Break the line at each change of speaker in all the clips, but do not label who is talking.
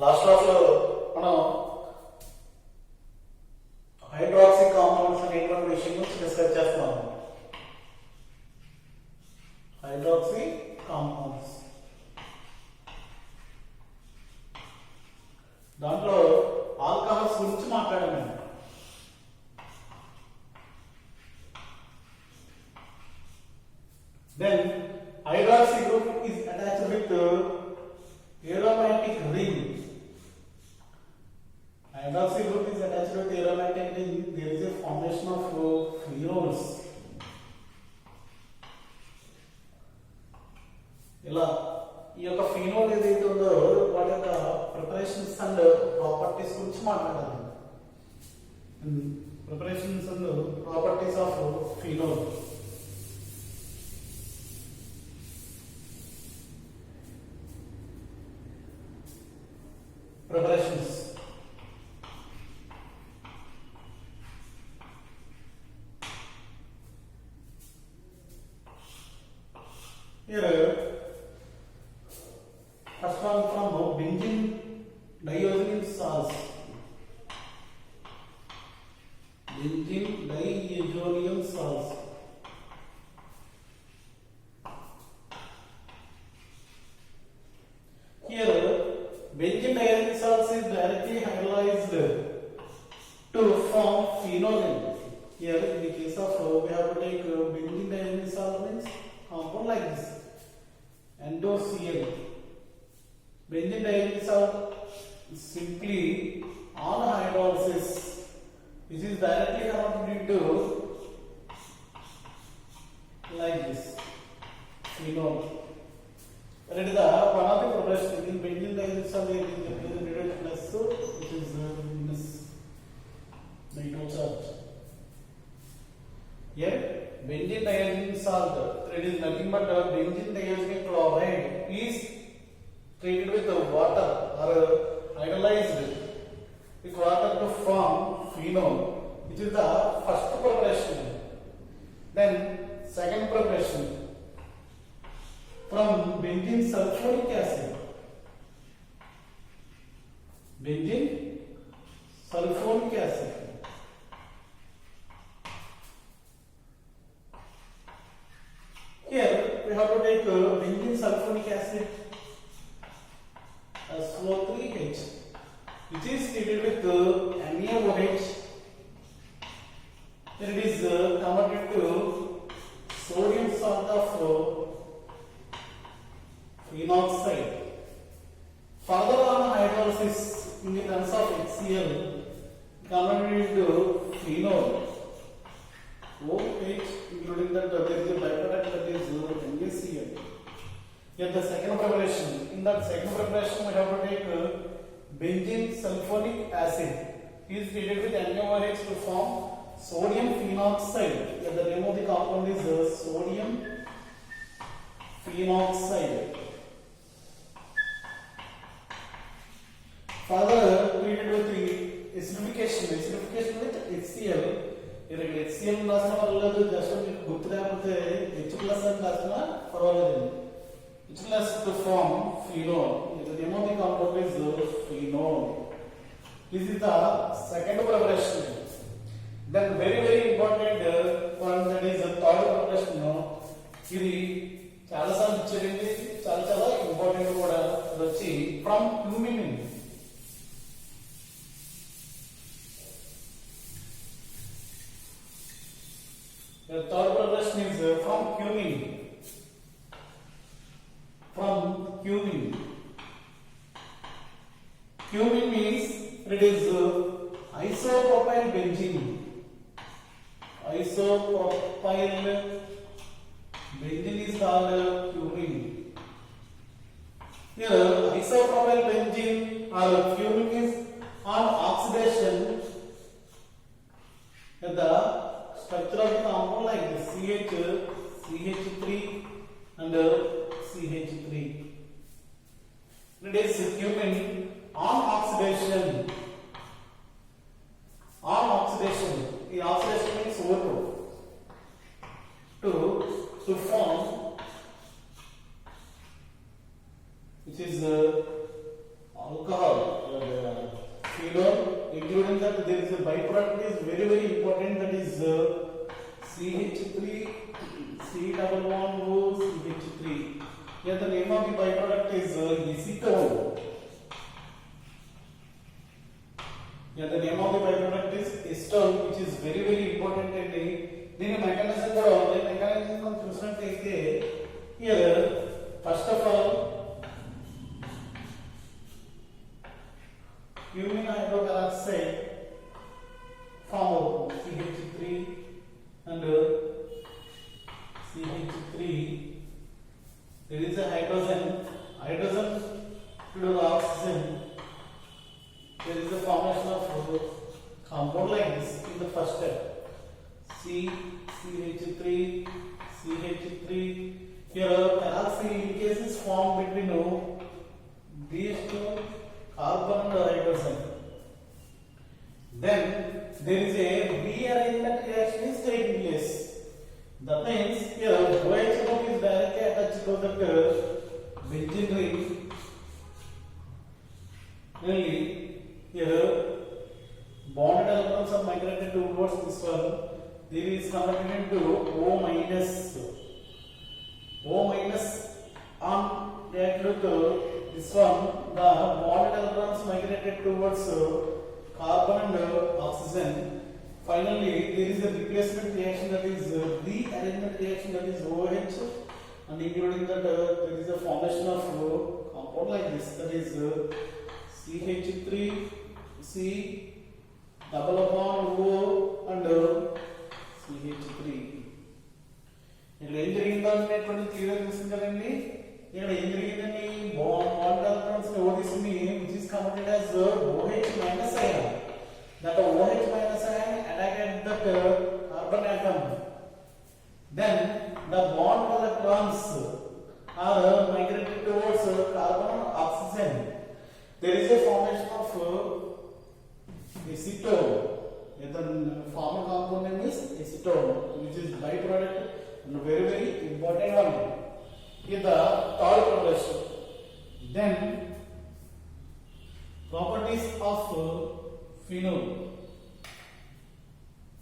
Last class లో మనం hydroxy compounds అనేటువంటి విషయం గురించి డిస్కస్ చేస్తున్నాం. హైడ్రాక్సీ కాంపౌండ్స్ దాంట్లో ఆల్కహాల్స్ గురించి మాట్లాడాము. Then hydroxy group is attached with aromatic ring. Hydroxy group is attached with aromatic ring. There is a formation of phenols. ఇలా ఈ యొక్క ఫినోల్ ఏదైతే ఉందో వాటి యొక్క ప్రిపరేషన్స్ అండ్ ప్రాపర్టీస్ గురించి మాట్లాడాలి. Preparations and properties of phenol. Preparations. Here, first one from benzene diazonium salts. Benzene diazonium salts. Here, benzene diazonium salts is directly hydrolyzed to form phenol. Here, in the case of we have to take benzene diazonium salt means compound like this, NaCl. Benzene diazonium salt is simply on hydrolysis, which is directly converted into like this phenol. That is the one of the preparation in benzene diazonium salt is represented plus, which is minus nitro charge. Here benzene diazonium salt, it is nothing but benzene diazonium chloride is treated with water or hydrolyzed with water to form phenol, which is the first preparation. Then second preparation from benzene sulfuric acid. Benzene sulfuric acid. Here we have to take benzene sulfuric acid SO3H, which is treated with NaOH. Then it is converted to sodium salt of phenoxide. Further on hydrolysis in the terms of HCl converted into phenol. OH, including that there is a byproduct that is NaCl. Here the second preparation. In that second preparation we have to take benzene sulfuric acid. It is treated with NaOH to form sodium phenoxide. Here the name of the compound is sodium phenoxide. Further treated with the acidification with HCl. Here HCl రాసిన పర్వాలేదు, just మీకు గుర్తు లేకపోతే H+ అని రాసిన పర్వాలేదు. H+ to form phenol. The name of the compound is phenol. This is the second preparation. Then very important one, that is the third preparation. ఇది చాలా సార్లు ఇచ్చేది, చాలా ఇంపార్టెంట్ కూడా. అది వచ్చి from cumin. The third preparation is from cumin. From cumin. Cumin means it is isopropyl benzene. Isopropyl benzene is called cumin. Here isopropyl benzene or cumin is on oxidation at the structure of the compound like this, CH3 and CH3. It is cumin on oxidation. On oxidation. The oxidation means O2 to form, which is alcohol, phenol, including that there is a byproduct is very important, that is CH3, C double bond O, CH3. Here the name of the byproduct is acetone. Here the name of the byproduct is acetone, which is very important. And దీని mechanism కూడా ఉంది. Mechanism మనం చూసినట్లయితే here first of all fuming hydroperoxide form CH3 and CH3. There is a hydrogen filled with oxygen. There is a formation of compound like this in the first step. CH3. Here peroxide in case is formed between these two carbon and hydrogen. Then there is a rearrangement reaction is taking place. That means here OH group is directly attached to that benzene ring. Really here bonded electrons are migrated towards this one. There is converted into O minus on reacted to this one. The bonded electrons migrated towards carbon and oxygen. Finally, there is a replacement reaction, that is rearrangement reaction, that is OH, and including that there is a formation of compound like this, that is CH3, C double bond O and CH3. ఇక్కడ ఏం జరిగిందో అనేటువంటి clear చూసింది కదండి. ఇక్కడ ఏం జరిగిందండి, bond electrons ని ఓడిసింది which is converted as OH minus ion. That OH minus ion attacked that carbon atom. Then the bond electrons are migrated towards carbon and oxygen. There is a formation of acetone. The formal compound name is acetone, which is byproduct and very important one. Here the third progression. Then properties of phenol.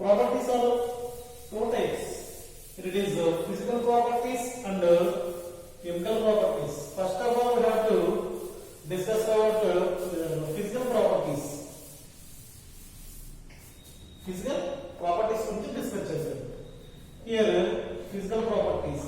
Properties are two types. It is physical properties and chemical properties. First of all, we have to discuss about physical properties. Physical properties గురించి discuss చేద్దాం. Here physical properties.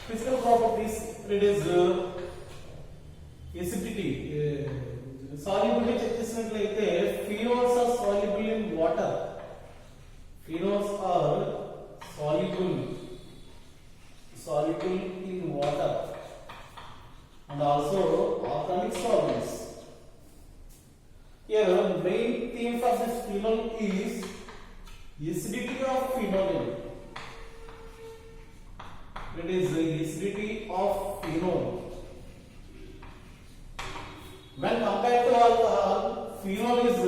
Physical properties, it is acidity. Solubility check చేసినట్లయితే phenols are soluble in water. Phenols are soluble in water and also organic solvents. Here main theme for this phenol is acidity of phenol. It is the acidity of phenol. When compared to alcohol, phenol is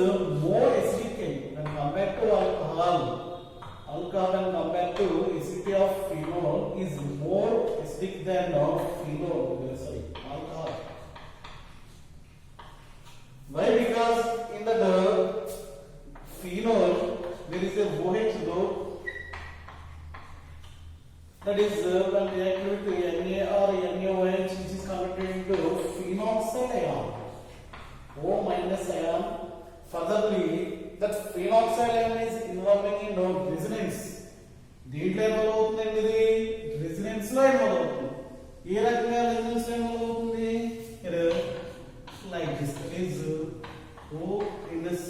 more acidic. When compared to alcohol when compared to acidity of phenol is more acidic than alcohol. Why? Because in the phenol there is a OH group, that is when reacted to Na or NaOH, which is converted into phenoxide ion, O minus ion. Furtherly, that phenoxide ion is involving in resonance. దీంట్లో ఏమవుతుందండి, ఇది resonance లో ఏమవుతుంది. ఏ రకంగా resonance లో ఏమవుతుంది, like this is O in this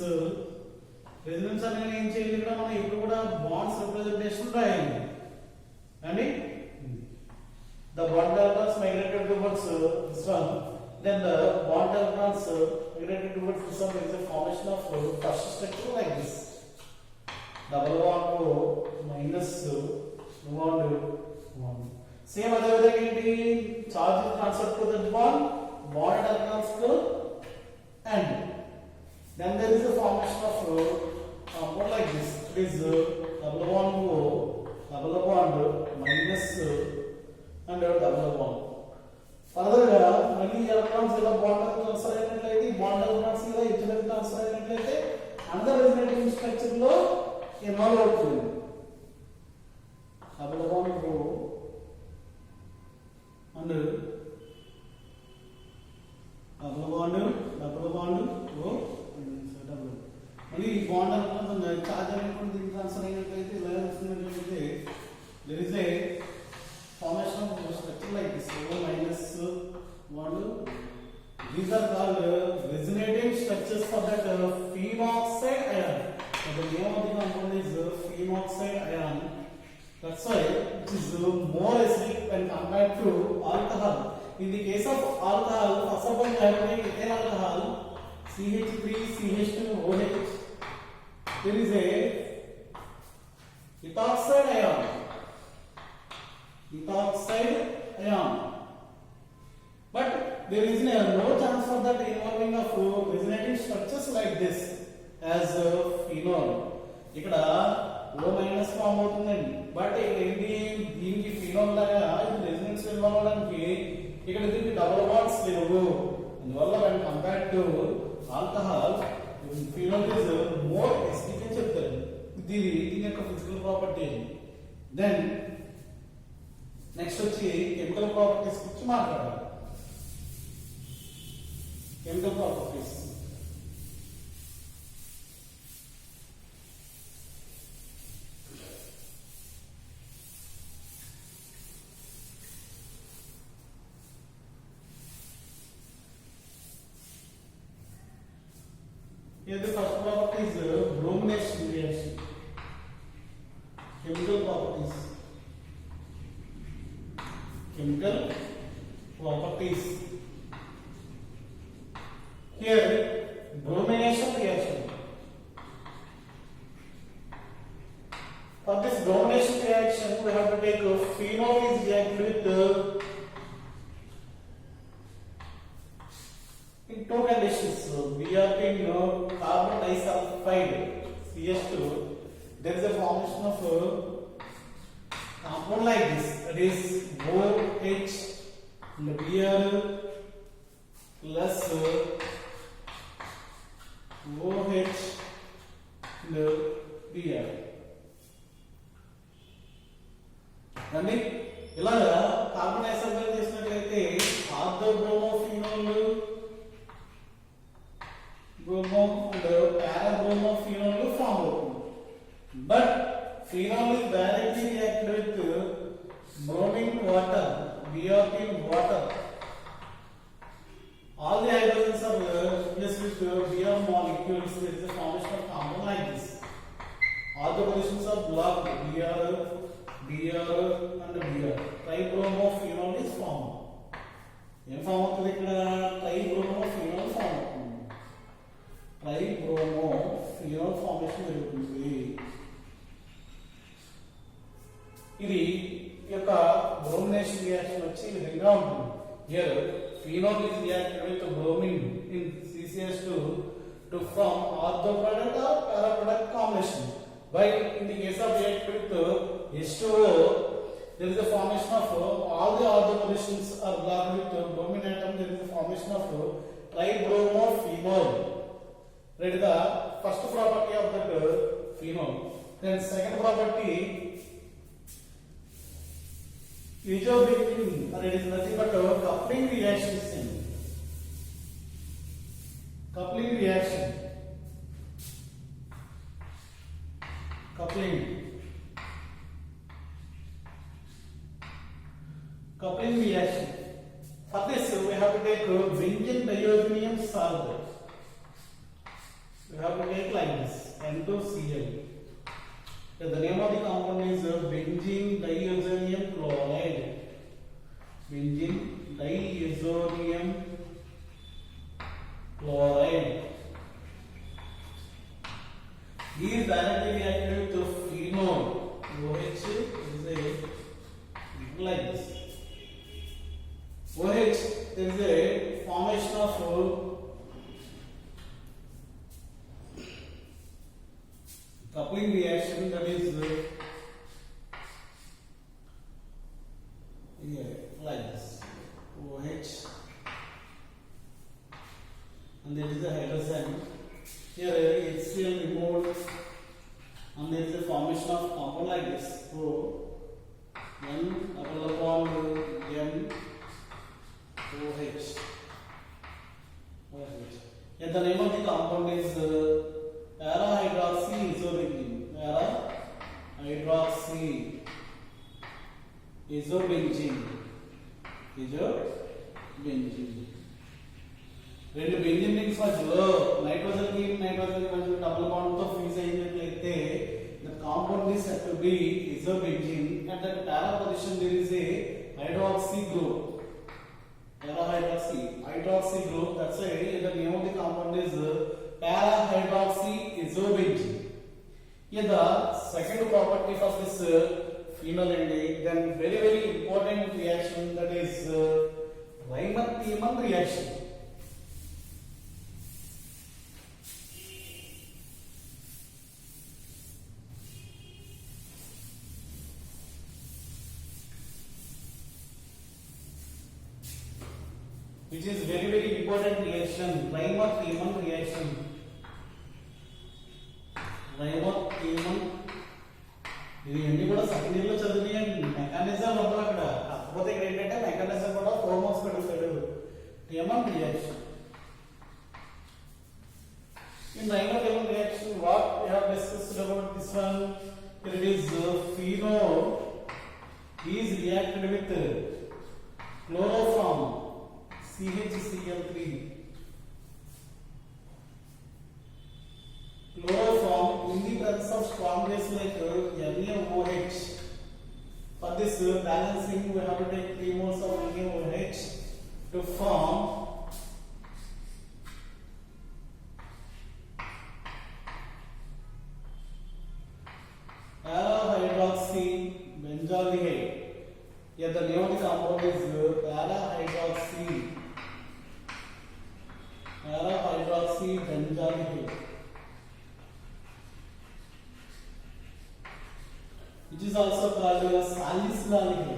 resonance అనేది ఏం చేయాలి, ఇక్కడ మనం ఇప్పుడు కూడా బాండ్స్ రిప్రజెంటేషన్ రాయాలి. And the bond electrons migrated towards this one. Then the bond electrons migrated towards this one. There is a formation of first structure like this. Double bond O minus bond 1. Same other way again, charge is transferred to that bond electrons to end. Then there is a formation of compound like this. It is double bond O structure లో involve అవుతుంది. Double bond రో and double bond రో double. మళ్ళీ ఈ bond అనుకుంటుంది charge అనేటువంటి దీనికి transfer అయినట్లయితే ఇలా వస్తున్నట్లయితే there is a formation of structure like this O minus bond. These are called resonating structures for that phenoxide ion. So the name of the compound is phenoxide ion. That's why it is more acidic when compared to alcohol. In the case of alcohol, first of all we have to take ethyl alcohol CH3CH2OH. There is a ethoxide ion. But there is no chance for that involving of resonating structures like this as phenol. ఇక్కడ O minus form అవుతుందండి. But ఏంటి దీనికి phenol లాగా ఇది resonance involve అవడానికి ఇక్కడ దీనికి double bonds లేవు. అందువల్ల when compared to alcohol, phenol is more acidic అని చెప్తారు. దీని యొక్క ఫిజికల్ ప్రాపర్టీ. దెన్ నెక్స్ట్ వచ్చి కెమికల్ ప్రాపర్టీస్ గురించి మాట్లాడాలి. Chemical properties here the first property is bromination reaction. Chemical properties here bromination reaction. For this bromination reaction we have to take phenol is reacted with in two conditions. We are in carbon disulfide CH2. There is a formation of compound like this, that is OH and Br plus OH and Br. అంటే ఇలాగా carbon disulphide చేసినట్లయితే ఆర్థోబ్రోమోఫినోల్ bromo and పారాబ్రోమోఫినోల్ form అవుతుంది. But phenol is directly reacted with bromine water, Br water. All the hydrogens are replaced with Br molecules. There is a formation of compound like this. All the positions are blocked. Br and Br. Tribromophenol is formed. ఏం form అవుతుంది ఇక్కడ? ట్రైబ్రోమోఫినోల్ form అవుతుంది. ట్రైబ్రోమోఫినోల్ formation జరుగుతుంది. ఇది యొక్క bromination reaction వచ్చి ఈ విధంగా ఉంటుంది. Here phenol is reacted with bromine in CCH2 to form ortho product or para product combination. While in the case of react with H2O, there is a formation of all the ortho positions are blocked with bromine atom. There is a formation of tribromophenol. That is the first property of that phenol. Then second property, isobenzene, and it is nothing but coupling reaction. Coupling reaction. Coupling reaction. For this, we have to take benzene diazonium salt. We have to take like this, N2Cl. The name of the compound is benzene diazonium chloride. Benzene diazonium chloride. These directly reacted with phenol. OH is like this. OH, there is a formation of coupling reaction, that is like this. OH and there is a hydrogen. Here HCl removed ఇజోబెంజీన్ ఇజోబెంజీన్ రెండు benzene rings మధ్యలో nitrogen కి మధ్య double bond తో fuse అయినట్లయితే the compound is said to be isobenzene. At the para position there is a hydroxy group. Para hydroxy group. That's why the name of the compound is para hydroxy isobenzene. Here the second property of this phenol ending, then very important reaction, that is Reimer-Tiemann reaction. Which is very important reaction, Reimer-Tiemann reaction. Reimer-Tiemann ఇది అన్ని కూడా second year లో చదివిన mechanism అప్పుడు అక్కడ కాకపోతే ఇక్కడ ఏంటంటే మెకానిజం కూడా 4 మార్క్స్ పెడతాడు. టియమన్ reaction. In Reimer-Tiemann reaction, what we have discussed about this one, it is phenol is reacted with chloroform CHCl3. Chloroform in the presence of strong base like NaOH. For this balancing, we have to take 3 moles of NaOH to form para-hydroxy benzaldehyde. Here the name of the compound is para-hydroxy benzaldehyde, which is also called salicylate.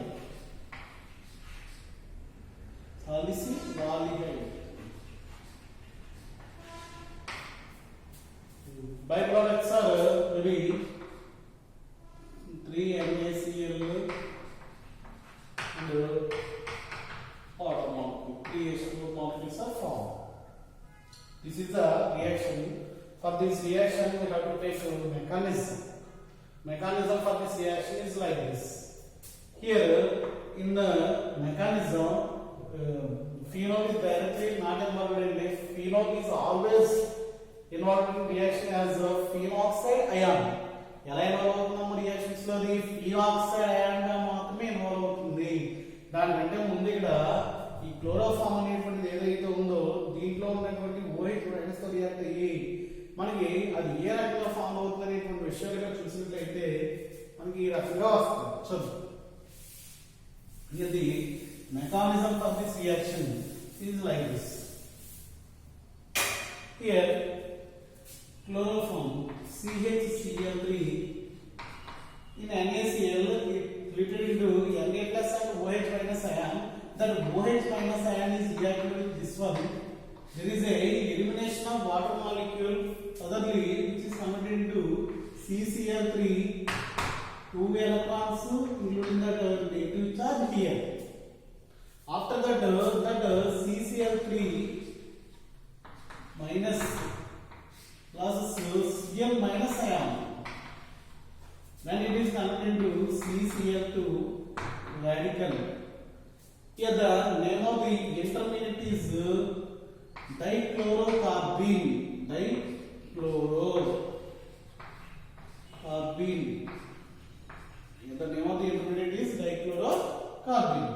Byproducts are maybe 3NaCl and water molecule. 3 H2O molecules are formed. This is the reaction. For this reaction, we have to take a mechanism. Mechanism for this reaction is like this. Here, in the mechanism, phenol is directly not involved in it. Phenol is always involved in reaction as a phenoxide ion. ఎలా involve అవుతున్నాము reactions లో phenoxide ion గా మాత్రమే involve అవుతుంది. దానికంటే ముందు ఇక్కడ ఈ క్లోరోఫామ్ అనేటువంటిది ఏదైతే ఉందో దీంట్లో ఉన్నటువంటి OH ప్రోడక్ట్స్ తో రియాక్ట్ అయ్యి మనకి అది ఏ రకంగా ఫామ్ అవుతుంది అనేటువంటి విషయాలుగా చూసినట్లయితే మనకి ఈ రకంగా వస్తుంది. చూద్దాం. ఇది mechanism for this reaction is like this. Here chloroform CHCl3 in NaCl it splitted into Na plus and OH minus ion. That OH minus ion is reacted with this one. There is a elimination of water molecule otherly which is converted into CCl3, 2 electrons including that negative charge here. After that CCl3 minus plus Cl minus ion, when it is converted into CCl2 radical. Here the name of the intermediate is dichlorocarbene. Here the name of the intermediate is dichlorocarbene.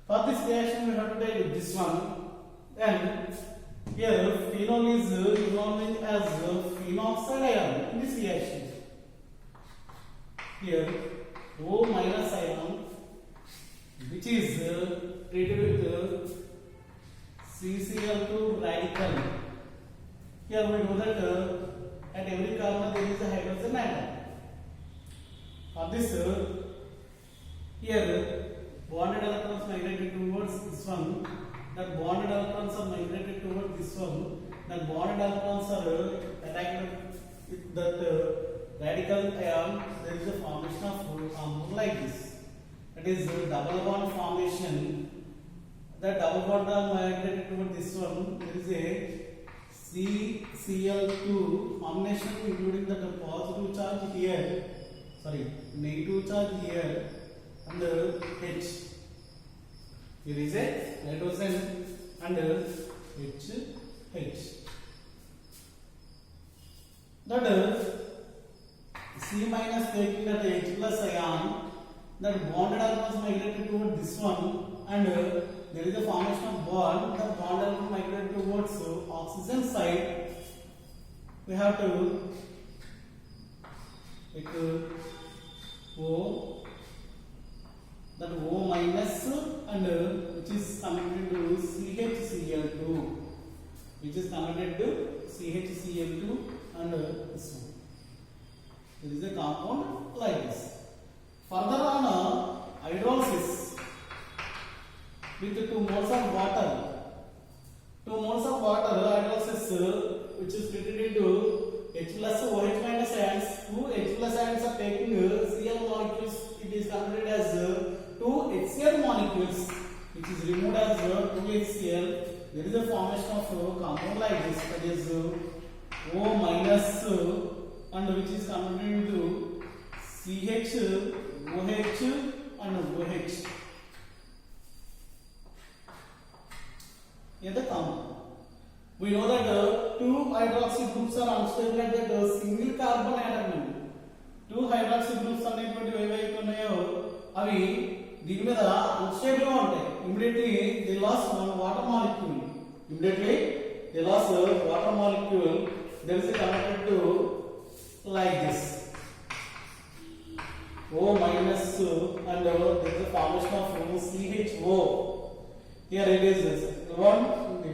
For this reaction we have to take this one, and here phenol is evolving as phenoxide ion in this reaction. Here O minus ion which is treated with CCl2 radical. Here we know that at every carbon there is a hydrogen atom. For this here bonded electrons migrated towards this one. That bonded electrons are migrated towards this one. That bonded electrons are attacked with that radical ion. There is a formation of compound like this. That is double bond formation. That double bond are migrated towards this one. There is a CCl2 formation including that positive charge here. Sorry, negative charge here. and H. Here is a nitrogen and H. That C minus taking that H plus ion, that bonded atoms migrated toward this one, and there is a formation of bond. The bond atom migrated towards oxygen side. We have to take O, that O minus, and which is connected to CHCl2, which is connected to CHCl2 and this one. There is a compound like this. Further on, hydrolysis with 2 moles of water. 2 moles of water hydrolysis, which is split into H plus OH minus ions. 2 H plus ions are taking Cl molecules. It is considered as 2 HCl molecules, which is removed as 2 HCl. There is a formation of compound like this, that is O minus, and which is converted into CH, OH and OH. Here the compound. We know that 2 hydroxy groups are unstable at that single carbon atom. 2 hydroxy groups అనేటువంటి ఏవైతే ఉన్నాయో అవి దీని మీద unstable గా ఉంటాయి. Immediately they lost one water molecule. There is a connected to like this O minus, and there is a formation of CHO. Here it is one, and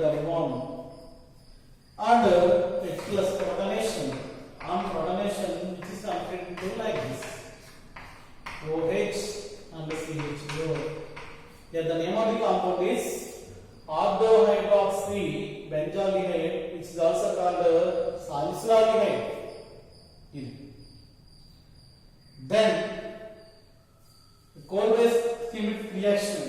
double bond, and H plus protonation. On protonation, which is connected to like this OH and CHO. Here the name of the compound is orthohydroxy benzaldehyde, which is also called salicylaldehyde. Then coal-based chemical reaction,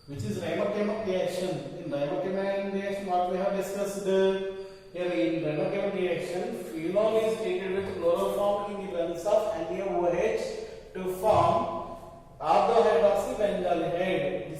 which is Reimer-Chemical reaction. In Reimer-Chemical reaction, what we have discussed here, in Reimer-Chemical reaction, phenol is treated with chloroform in the presence of NaOH to form